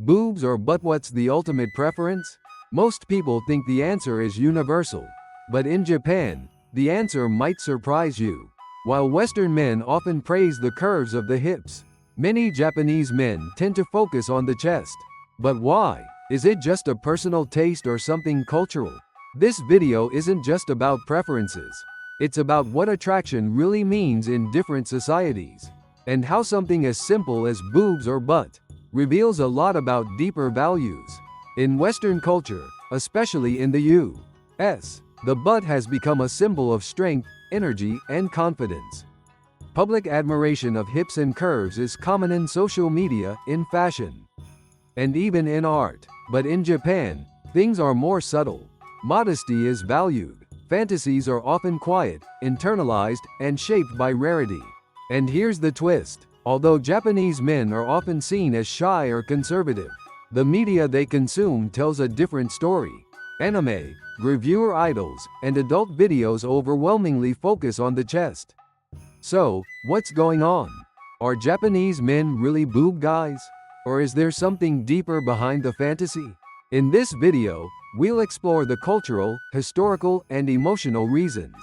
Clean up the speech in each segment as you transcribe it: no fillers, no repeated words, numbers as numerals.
Boobs or butt? What's the ultimate preference? Most people think the answer is universal. But in Japan, the answer might surprise you. While Western men often praise the curves of the hips, many Japanese men tend to focus on the chest. But why? Is it just a personal taste or something cultural? This video isn't just about preferences. It's about what attraction really means in different societies, and how something as simple as boobs or butt reveals a lot about deeper values. In Western culture, especially in the U.S., the butt has become a symbol of strength, energy, and confidence. Public admiration of hips and curves is common in social media, in fashion, and even in art. But in Japan, things are more subtle. Modesty is valued. Fantasies are often quiet, internalized, and shaped by rarity. And here's the twist. Although Japanese men are often seen as shy or conservative, the media they consume tells a different story. Anime, gravure idols, and adult videos overwhelmingly focus on the chest. So, what's going on? Are Japanese men really boob guys? Or is there something deeper behind the fantasy? In this video, we'll explore the cultural, historical, and emotional reasons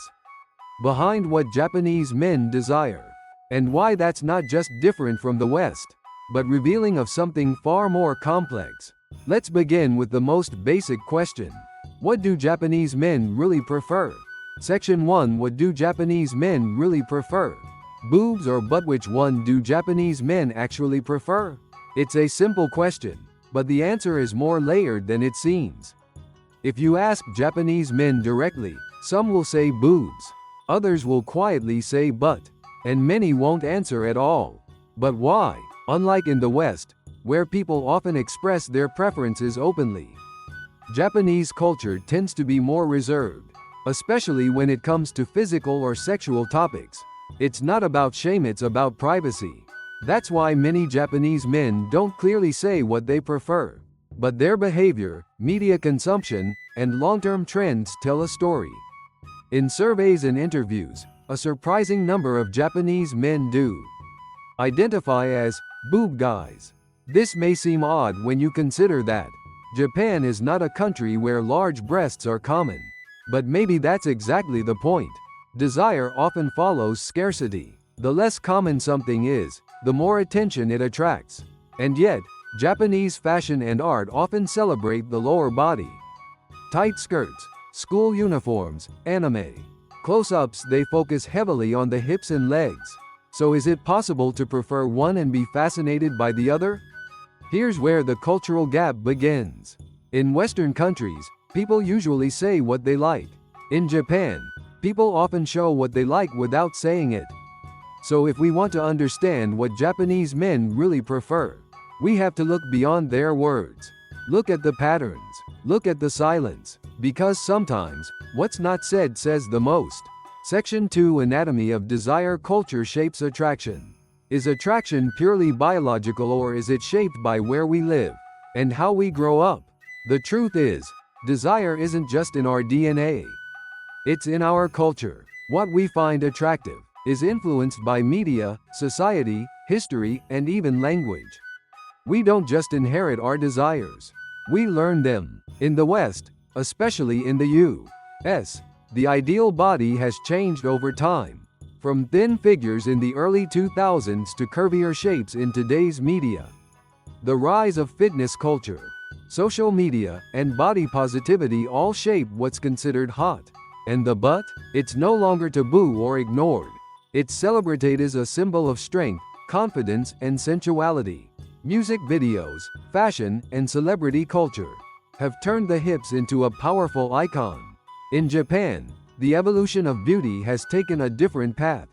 behind what Japanese men desire, and why that's not just different from the West, but revealing of something far more complex. Let's begin with the most basic question. What do Japanese men really prefer? Section 1. What do Japanese men really prefer? Boobs or butt? Which one do Japanese men actually prefer? It's a simple question, but the answer is more layered than it seems. If you ask Japanese men directly, some will say boobs, others will quietly say butt, and many won't answer at all. But why? Unlike in the West, where people often express their preferences openly, Japanese culture tends to be more reserved, especially when it comes to physical or sexual topics. It's not about shame, it's about privacy. That's why many Japanese men don't clearly say what they prefer. But their behavior, media consumption, and long-term trends tell a story. In surveys and interviews, a surprising number of Japanese men do identify as boob guys. This may seem odd when you consider that Japan is not a country where large breasts are common. But maybe that's exactly the point. Desire often follows scarcity. The less common something is, the more attention it attracts. And yet, Japanese fashion and art often celebrate the lower body. Tight skirts, school uniforms, anime, close-ups, they focus heavily on the hips and legs. So is it possible to prefer one and be fascinated by the other? Here's where the cultural gap begins. In Western countries, people usually say what they like. In Japan, people often show what they like without saying it. So if we want to understand what Japanese men really prefer, we have to look beyond their words. Look at the patterns. Look at the silence. Because sometimes, what's not said says the most. Section 2. Anatomy of desire. Culture shapes attraction. Is attraction purely biological, or is it shaped by where we live and how we grow up? The truth is, desire isn't just in our DNA. It's in our culture. What we find attractive is influenced by media, society, history, and even language. We don't just inherit our desires. We learn them. In the West, especially in the U.S., the ideal body has changed over time. From thin figures in the early 2000s to curvier shapes in today's media. The rise of fitness culture, social media, and body positivity all shape what's considered hot. And the butt? It's no longer taboo or ignored. It's celebrated as a symbol of strength, confidence, and sensuality. Music videos, fashion, and celebrity culture have turned the hips into a powerful icon. In Japan, the evolution of beauty has taken a different path.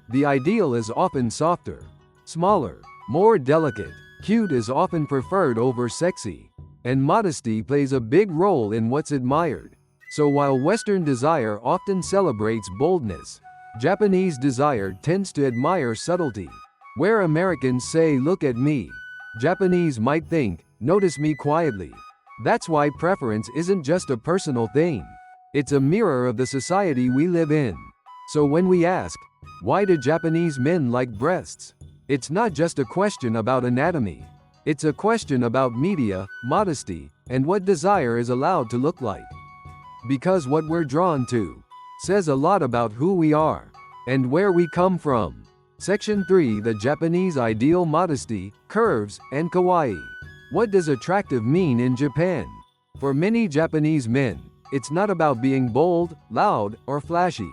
The ideal is often softer, smaller, more delicate. Cute is often preferred over sexy, and modesty plays a big role in what's admired. So while Western desire often celebrates boldness, Japanese desire tends to admire subtlety. Where Americans say, "Look at me," Japanese might think, "Notice me quietly." That's why preference isn't just a personal thing. It's a mirror of the society we live in. So when we ask, why do Japanese men like breasts? It's not just a question about anatomy. It's a question about media, modesty, and what desire is allowed to look like. Because what we're drawn to says a lot about who we are and where we come from. Section 3: The Japanese Ideal: Modesty, Curves, and Kawaii. What does attractive mean in Japan? For many Japanese men, it's not about being bold, loud, or flashy.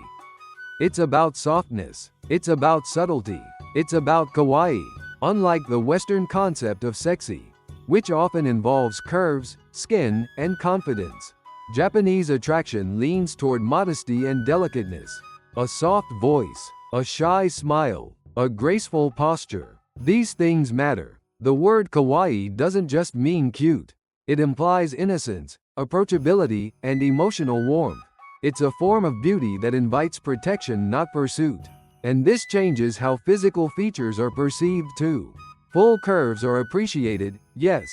It's about softness. It's about subtlety. It's about kawaii. Unlike the Western concept of sexy, which often involves curves, skin, and confidence, Japanese attraction leans toward modesty and delicateness. A soft voice, a shy smile, a graceful posture. These things matter. The word kawaii doesn't just mean cute. It implies innocence, approachability, and emotional warmth. It's a form of beauty that invites protection, not pursuit. And this changes how physical features are perceived too. Full curves are appreciated, yes,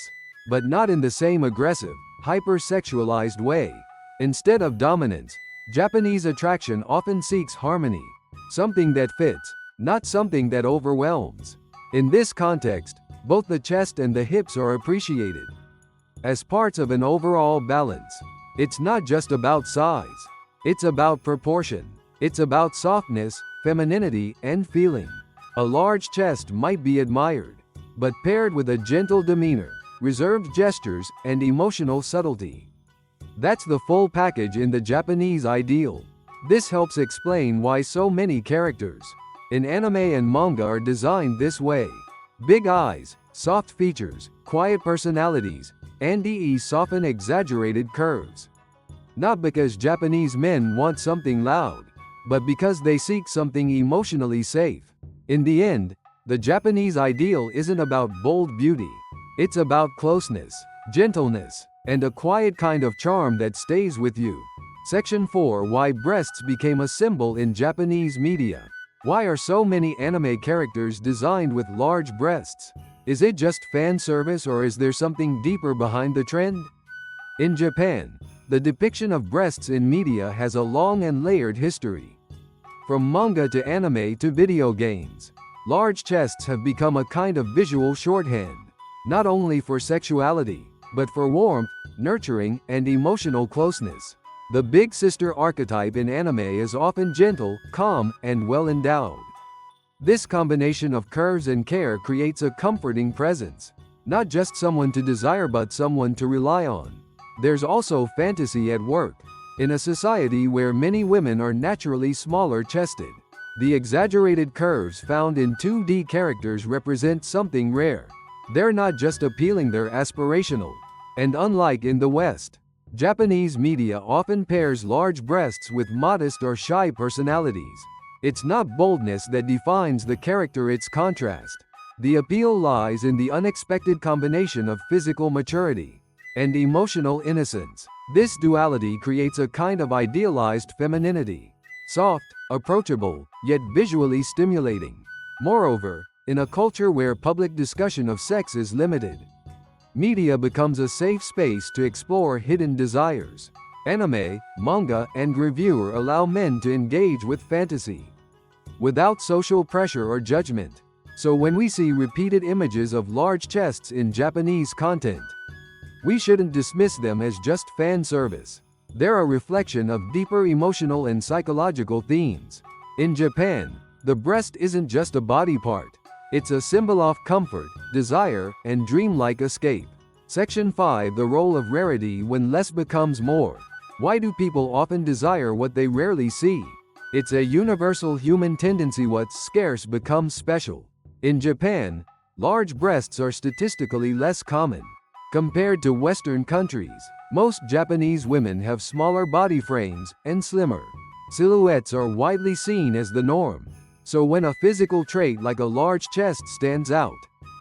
but not in the same aggressive, hyper-sexualized way. Instead of dominance, Japanese attraction often seeks harmony, something that fits, not something that overwhelms. In this context, both the chest and the hips are appreciated as parts of an overall balance. It's not just about size. It's about proportion. It's about softness, femininity, and feeling. A large chest might be admired, but paired with a gentle demeanor, reserved gestures, and emotional subtlety, that's the full package in the Japanese ideal. This helps explain why so many characters in anime and manga are designed this way. Big eyes, soft features, quiet personalities, and often exaggerated curves. Not because Japanese men want something loud, but because they seek something emotionally safe. In the end, the Japanese ideal isn't about bold beauty. It's about closeness, gentleness, and a quiet kind of charm that stays with you. Section 4: Why breasts became a symbol in Japanese media. Why are so many anime characters designed with large breasts? Is it just fan service, or is there something deeper behind the trend? In Japan, the depiction of breasts in media has a long and layered history. From manga to anime to video games, large chests have become a kind of visual shorthand, not only for sexuality, but for warmth, nurturing, and emotional closeness. The big sister archetype in anime is often gentle, calm, and well-endowed. This combination of curves and care creates a comforting presence. Not just someone to desire, but someone to rely on. There's also fantasy at work. In a society where many women are naturally smaller-chested, the exaggerated curves found in 2D characters represent something rare. They're not just appealing, they're aspirational. And unlike in the West, Japanese media often pairs large breasts with modest or shy personalities. It's not boldness that defines the character, it's contrast. The appeal lies in the unexpected combination of physical maturity and emotional innocence. This duality creates a kind of idealized femininity. Soft, approachable, yet visually stimulating. Moreover, in a culture where public discussion of sex is limited, media becomes a safe space to explore hidden desires. Anime, manga, and Gravure allow men to engage with fantasy without social pressure or judgment. So when we see repeated images of large chests in Japanese content, we shouldn't dismiss them as just fan service. They're a reflection of deeper emotional and psychological themes. In Japan, the breast isn't just a body part. It's a symbol of comfort, desire, and dreamlike escape. Section 5: The role of rarity when less becomes more. Why do people often desire what they rarely see? It's a universal human tendency. What's scarce becomes special. In Japan, large breasts are statistically less common compared to Western countries. Most Japanese women have smaller body frames, and slimmer silhouettes are widely seen as the norm. So when a physical trait like a large chest stands out,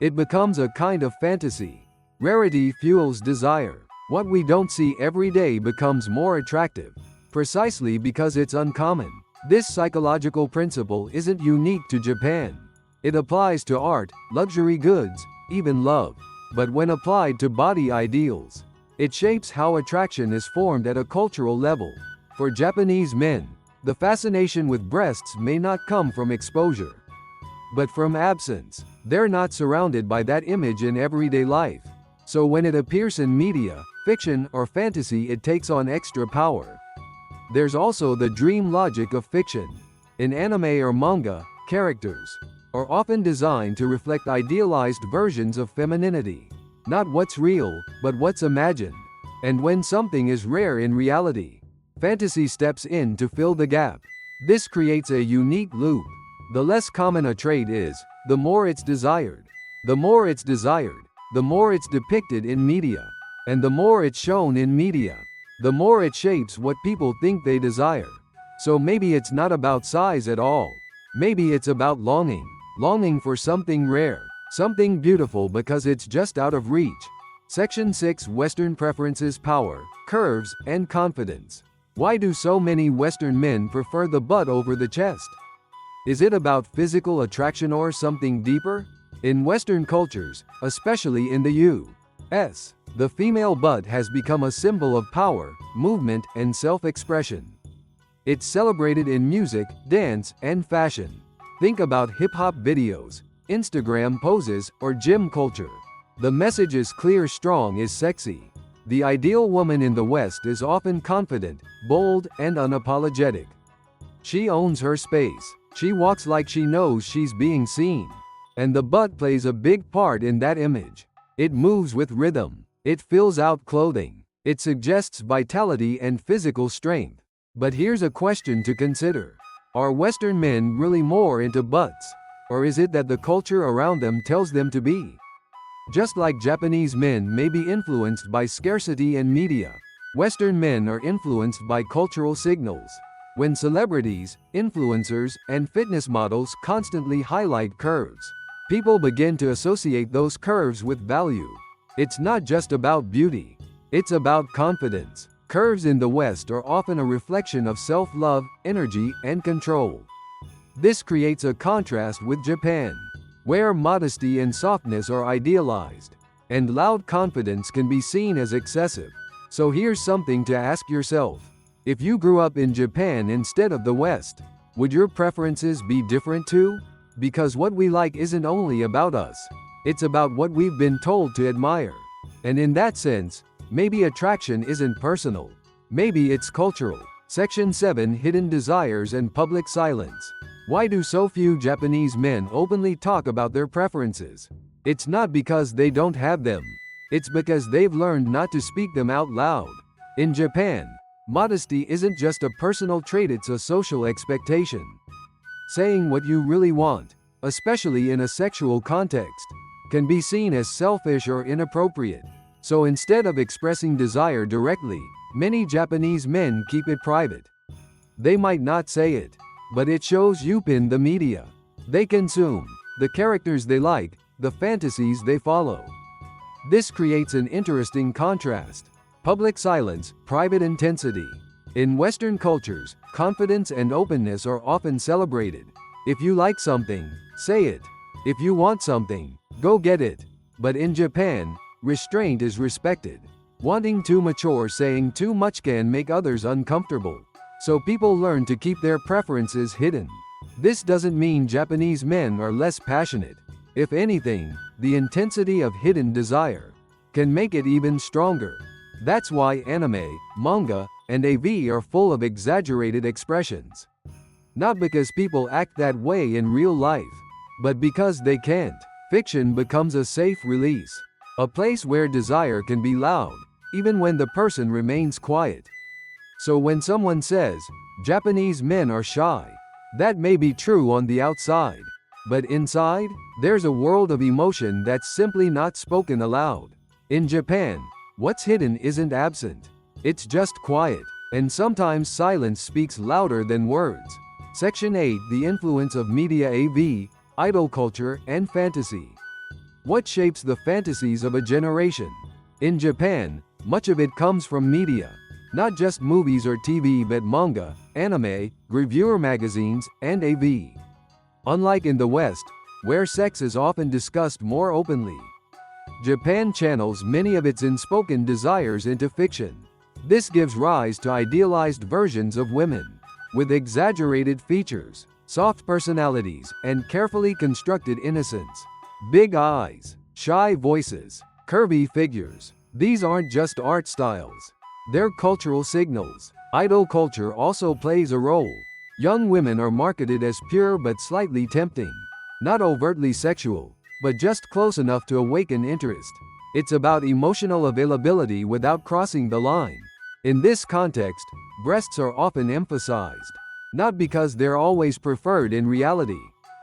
it becomes a kind of fantasy. Rarity fuels desire. What we don't see every day becomes more attractive, precisely because it's uncommon. This psychological principle isn't unique to Japan. It applies to art, luxury goods, even love. But when applied to body ideals, it shapes how attraction is formed at a cultural level. For Japanese men, the fascination with breasts may not come from exposure. but from absence. They're not surrounded by that image in everyday life. So when it appears in media, fiction, or fantasy, it takes on extra power. There's also the dream logic of fiction. In anime or manga, characters are often designed to reflect idealized versions of femininity. Not what's real, but what's imagined. And when something is rare in reality, fantasy steps in to fill the gap. This creates a unique loop. The less common a trait is, the more it's desired. The more it's desired, the more it's depicted in media. And the more it's shown in media, the more it shapes what people think they desire. So maybe it's not about size at all. Maybe it's about longing. Longing for something rare, something beautiful because it's just out of reach. Section 6: Western Preferences, Power, Curves, and Confidence. Why do so many Western men prefer the butt over the chest? Is it about physical attraction or something deeper? In Western cultures, especially in the U.S., the female butt has become a symbol of power, movement, and self-expression. It's celebrated in music, dance, and fashion. Think about hip-hop videos, Instagram poses, or gym culture. The message is clear: strong is sexy. The ideal woman in the West is often confident, bold, and unapologetic. She owns her space. She walks like she knows she's being seen. And the butt plays a big part in that image. It moves with rhythm. It fills out clothing. It suggests vitality and physical strength. But here's a question to consider. Are Western men really more into butts? Or is it that the culture around them tells them to be? Just like Japanese men may be influenced by scarcity and media, Western men are influenced by cultural signals. When celebrities, influencers, and fitness models constantly highlight curves, people begin to associate those curves with value. It's not just about beauty. It's about confidence. Curves in the West are often a reflection of self-love, energy, and control. This creates a contrast with Japan, where modesty and softness are idealized, and loud confidence can be seen as excessive. So here's something to ask yourself. If you grew up in Japan instead of the West, would your preferences be different too? Because what we like isn't only about us. It's about what we've been told to admire. And in that sense, maybe attraction isn't personal. Maybe it's cultural. Section 7: Hidden Desires and Public Silence. Why do so few Japanese men openly talk about their preferences? It's not because they don't have them. It's because they've learned not to speak them out loud. In Japan, modesty isn't just a personal trait, it's a social expectation. Saying what you really want, especially in a sexual context, can be seen as selfish or inappropriate. So instead of expressing desire directly, many Japanese men keep it private. They might not say it, but it shows up in the media they consume, the characters they like, the fantasies they follow. This creates an interesting contrast. Public silence, private intensity. In Western cultures, confidence and openness are often celebrated. If you like something, say it. If you want something, go get it. But in Japan, restraint is respected. Wanting too much or saying too much can make others uncomfortable. So people learn to keep their preferences hidden. This doesn't mean Japanese men are less passionate. If anything, the intensity of hidden desire can make it even stronger. That's why anime, manga, and AV are full of exaggerated expressions. Not because people act that way in real life, but because they can't. Fiction becomes a safe release. A place where desire can be loud, even when the person remains quiet. So when someone says, Japanese men are shy, that may be true on the outside. But inside, there's a world of emotion that's simply not spoken aloud. In Japan, what's hidden isn't absent. It's just quiet. And sometimes silence speaks louder than words. Section 8: The Influence of Media, AV, Idol Culture, and Fantasy. What shapes the fantasies of a generation? In Japan, much of it comes from media. Not just movies or TV but manga, anime, Gravure magazines, and AV. Unlike in the West, where sex is often discussed more openly, Japan channels many of its unspoken desires into fiction. This gives rise to idealized versions of women, with exaggerated features, soft personalities, and carefully constructed innocence. Big eyes, shy voices, curvy figures. These aren't just art styles. They're cultural signals. Idol culture also plays a role. Young women are marketed as pure but slightly tempting. Not overtly sexual, but just close enough to awaken interest. It's about emotional availability without crossing the line. In this context, breasts are often emphasized. Not because they're always preferred in reality,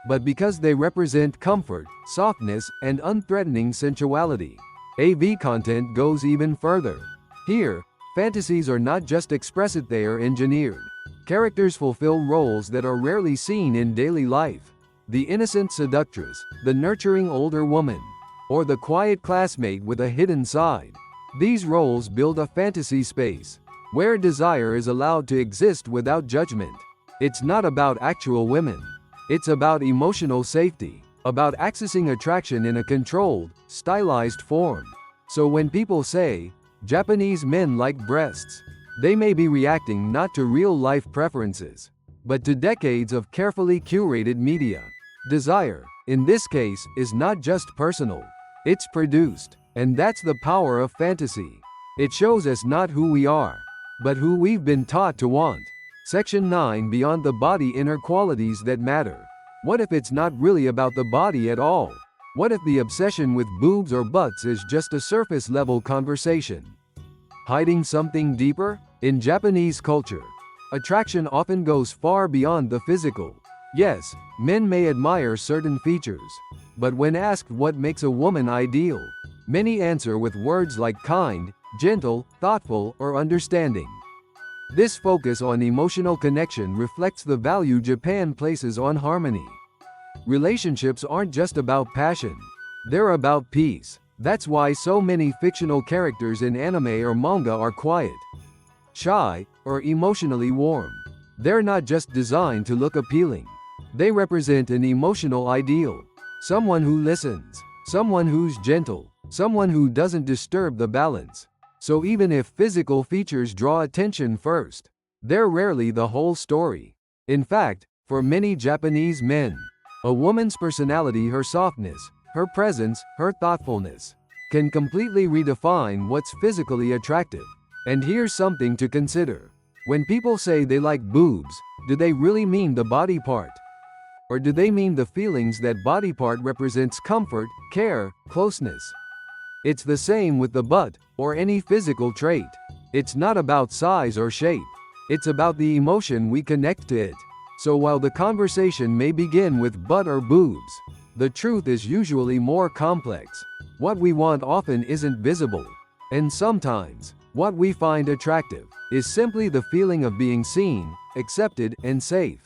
but because they represent comfort, softness, and unthreatening sensuality. AV content goes even further. Here, fantasies are not just expressed, they are engineered. Characters fulfill roles that are rarely seen in daily life. The innocent seductress, the nurturing older woman, or the quiet classmate with a hidden side. These roles build a fantasy space, where desire is allowed to exist without judgment. It's not about actual women. It's about emotional safety, about accessing attraction in a controlled, stylized form. So when people say, Japanese men like breasts, they may be reacting not to real-life preferences, but to decades of carefully curated media. Desire, in this case, is not just personal. It's produced. And that's the power of fantasy. It shows us not who we are, but who we've been taught to want. Section 9. Beyond the body, inner qualities that matter. What if it's not really about the body at all? What if the obsession with boobs or butts is just a surface-level conversation? Hiding something deeper? In Japanese culture, attraction often goes far beyond the physical. Yes, men may admire certain features, but when asked what makes a woman ideal, many answer with words like kind, gentle, thoughtful, or understanding. This focus on emotional connection reflects the value Japan places on harmony. Relationships aren't just about passion. They're about peace. That's why so many fictional characters in anime or manga are quiet, shy, or emotionally warm. They're not just designed to look appealing. They represent an emotional ideal. Someone who listens, someone who's gentle, someone who doesn't disturb the balance. So even if physical features draw attention first, they're rarely the whole story. In fact, for many Japanese men, a woman's personality, her softness, her presence, her thoughtfulness, can completely redefine what's physically attractive. And here's something to consider. When people say they like boobs, do they really mean the body part? Or do they mean the feelings that body part represents: comfort, care, closeness? It's the same with the butt, or any physical trait. It's not about size or shape. It's about the emotion we connect to it. So while the conversation may begin with butt or boobs, the truth is usually more complex. What we want often isn't visible. And sometimes, what we find attractive is simply the feeling of being seen, accepted, and safe.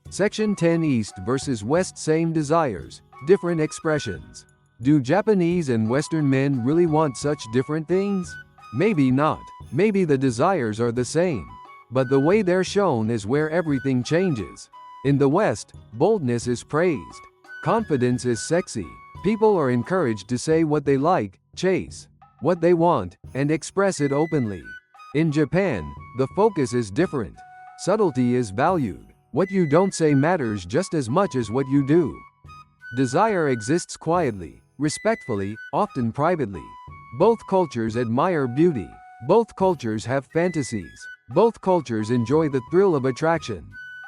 Section 10. East versus West. Same desires, different expressions. Do Japanese and Western men really want such different things? Maybe not. Maybe the desires are the same, but the way they're shown is where everything changes. In the West, boldness is praised. Confidence is sexy. People are encouraged to say what they like, chase what they want, and express it openly. In Japan, the focus is different. Subtlety is valued. What you don't say matters just as much as what you do. Desire exists quietly, respectfully, often privately. Both cultures admire beauty. Both cultures have fantasies. Both cultures enjoy the thrill of attraction.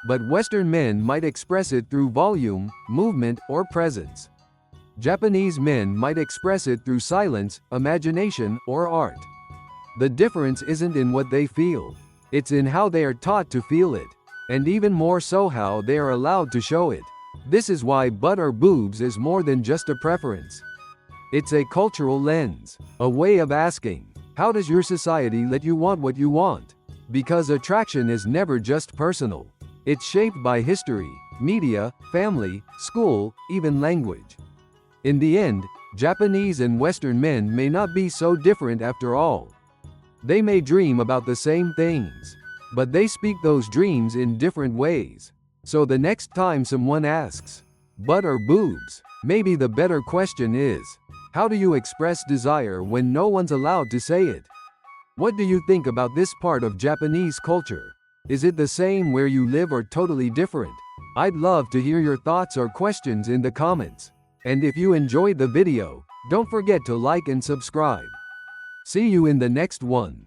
But Western men might express it through volume, movement, or presence. Japanese men might express it through silence, imagination, or art. The difference isn't in what they feel. It's in how they are taught to feel it. And even more so how they are allowed to show it. This is why butt or boobs is more than just a preference. It's a cultural lens, a way of asking, how does your society let you want what you want? Because attraction is never just personal. It's shaped by history, media, family, school, even language. In the end, Japanese and Western men may not be so different after all. They may dream about the same things, but they speak those dreams in different ways. So the next time someone asks, butt or boobs, maybe the better question is, how do you express desire when no one's allowed to say it? What do you think about this part of Japanese culture? Is it the same where you live or totally different? I'd love to hear your thoughts or questions in the comments. And if you enjoyed the video, don't forget to like and subscribe. See you in the next one.